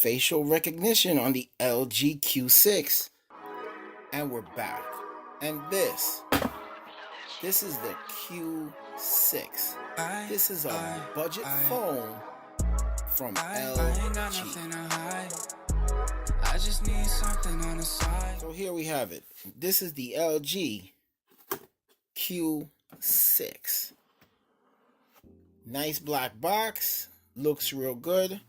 facial recognition on the LG Q6. And we're back. And this is the Q6. This is a budget phone from LG. I just need something on the side. So here we have it. This is the LG Q6. Nice black box. Looks real good.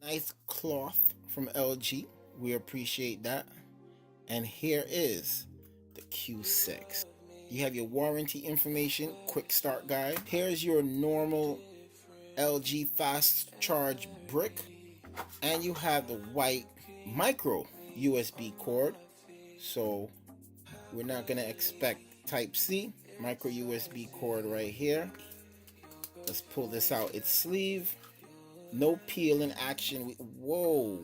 Nice cloth from LG. We appreciate that. And here is the Q6. You have your warranty information, quick start guide. Here's your normal LG fast charge brick. And you have the white micro USB cord. So we're not going to expect Type-C. Micro USB cord right here. Let's pull this out its sleeve. No peel in action. Whoa.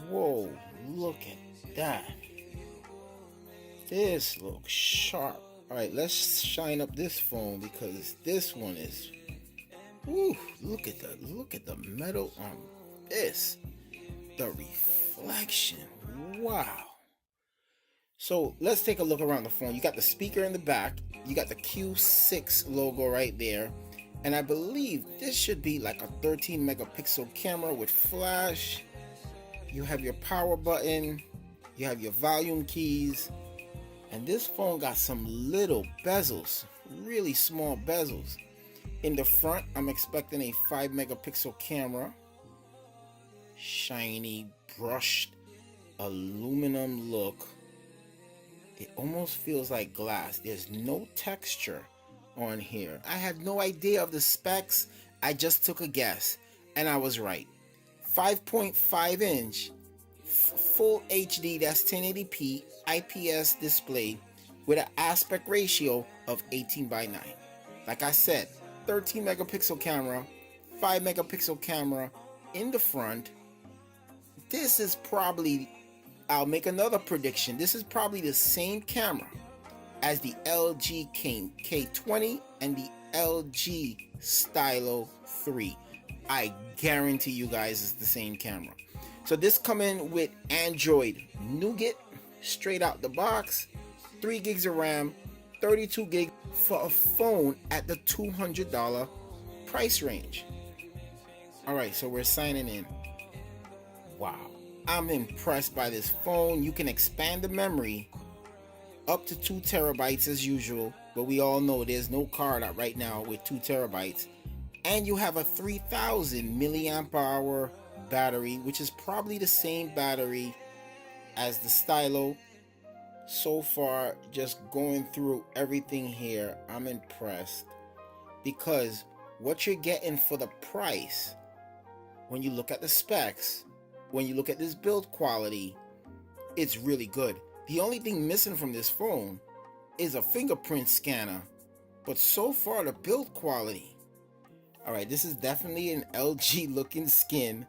Whoa. Look at that. This looks sharp. Alright, let's shine up this phone because this one is... Woo, look at the metal on this. The reflection. Wow. So let's take a look around the phone. You got the speaker in the back. You got the Q6 logo right there. And I believe this should be like a 13 megapixel camera with flash. You have your power button. You have your volume keys. And this phone got some little bezels. Really small bezels. In the front, I'm expecting a 5 megapixel camera. Shiny, brushed, aluminum look. It almost feels like glass. There's no texture on here. I had no idea of the specs. I just took a guess and I was right. 5.5 inch full HD, that's 1080p IPS display with an aspect ratio of 18:9. Like I said, 13 megapixel camera, 5 megapixel camera in the front. This is probably, I'll make another prediction. This is probably the same camera as the LG K20 and the LG Stylo 3. I guarantee you guys it's the same camera. So this come in with Android Nougat straight out the box, 3 gigs of RAM, 32 gigs for a phone at the $200 price range. All right, so we're signing in. Wow, I'm impressed by this phone. You can expand the memory up to 2 terabytes as usual, but we all know there's no card out right now with 2 terabytes. And you have a 3000 milliamp hour battery, which is probably the same battery as the Stylo. So far, just going through everything here, I'm impressed because what you're getting for the price, when you look at the specs, when you look at this build quality, it's really good. The only thing missing from this phone is a fingerprint scanner, but so far the build quality. All right, this is definitely an LG looking skin.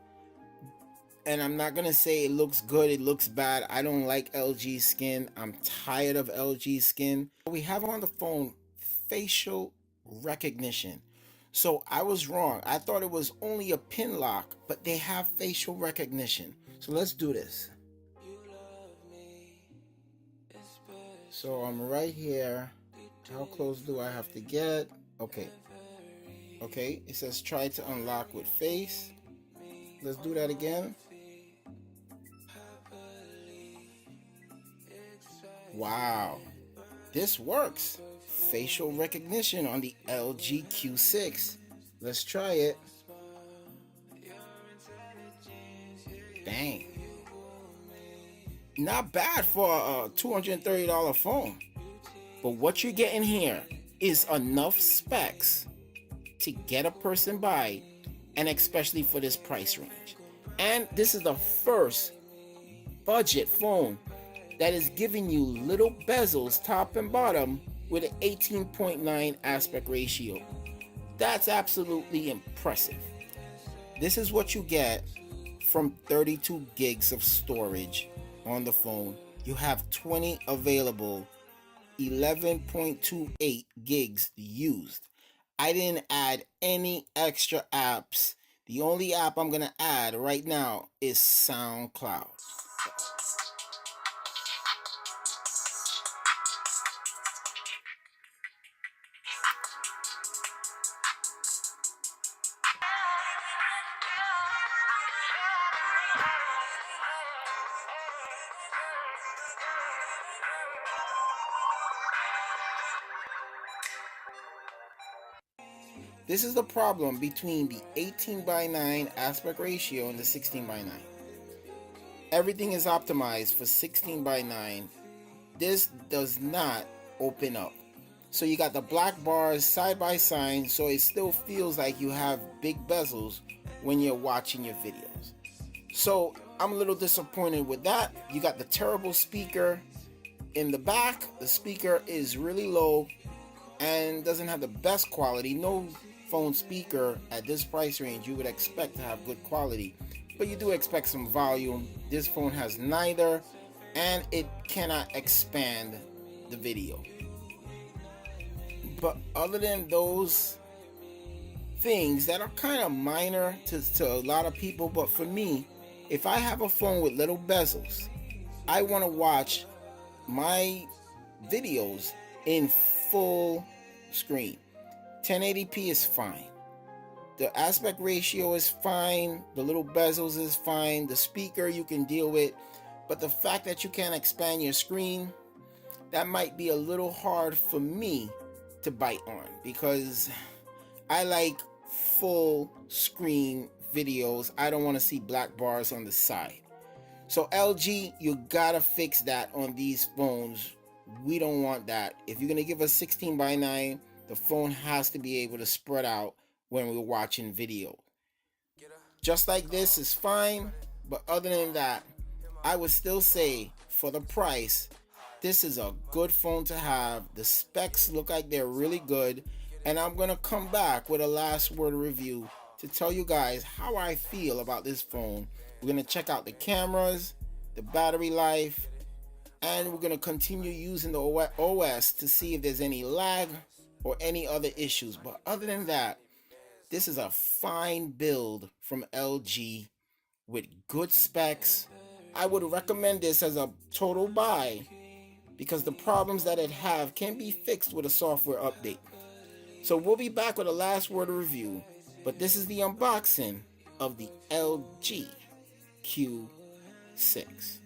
And I'm not gonna say it looks good, it looks bad. I don't like LG skin. I'm tired of LG skin. We have on the phone facial recognition. So I was wrong. I thought it was only a pin lock, but they have facial recognition. So let's do this. So I'm right here. How close do I have to get? Okay. Okay, it says try to unlock with face. Let's do that again. Wow, this works. Facial recognition on the LG Q6. Let's try it. Dang. Not bad for a $230 phone. But what you're getting here is enough specs to get a person by, and especially for this price range. And this is the first budget phone that is giving you little bezels top and bottom with an 18.9 aspect ratio. That's absolutely impressive. This is what you get from 32 gigs of storage on the phone. You have 20 available, 11.28 gigs used. I didn't add any extra apps. The only app I'm gonna add right now is SoundCloud. This is the problem between the 18:9 aspect ratio and the 16:9. Everything is optimized for 16:9. This does not open up. So you got the black bars side by side, so it still feels like you have big bezels when you're watching your videos. So I'm a little disappointed with that. You got the terrible speaker in the back. The speaker is really low and doesn't have the best quality. No phone speaker at this price range you would expect to have good quality, but you do expect some volume. This phone has neither, and it cannot expand the video. But other than those things that are kind of minor to a lot of people, but for me, if I have a phone with little bezels, I want to watch my videos in full screen. 1080p is fine. The aspect ratio is fine. The little bezels is fine. The speaker you can deal with. But the fact that you can't expand your screen, that might be a little hard for me to bite on, because I like full screen videos. I don't want to see black bars on the side. So LG, you gotta fix that on these phones. We don't want that. If you're gonna give us 16:9, the phone has to be able to spread out when we're watching video. Just like this is fine, but other than that, I would still say for the price, this is a good phone to have. The specs look like they're really good, and I'm gonna come back with a last word review to tell you guys how I feel about this phone. We're gonna check out the cameras, the battery life, and we're gonna continue using the OS to see if there's any lag or any other issues. But other than that, this is a fine build from LG with good specs. I would recommend this as a total buy because the problems that it have can be fixed with a software update. So we'll be back with a last word review, but this is the unboxing of the LG Q6.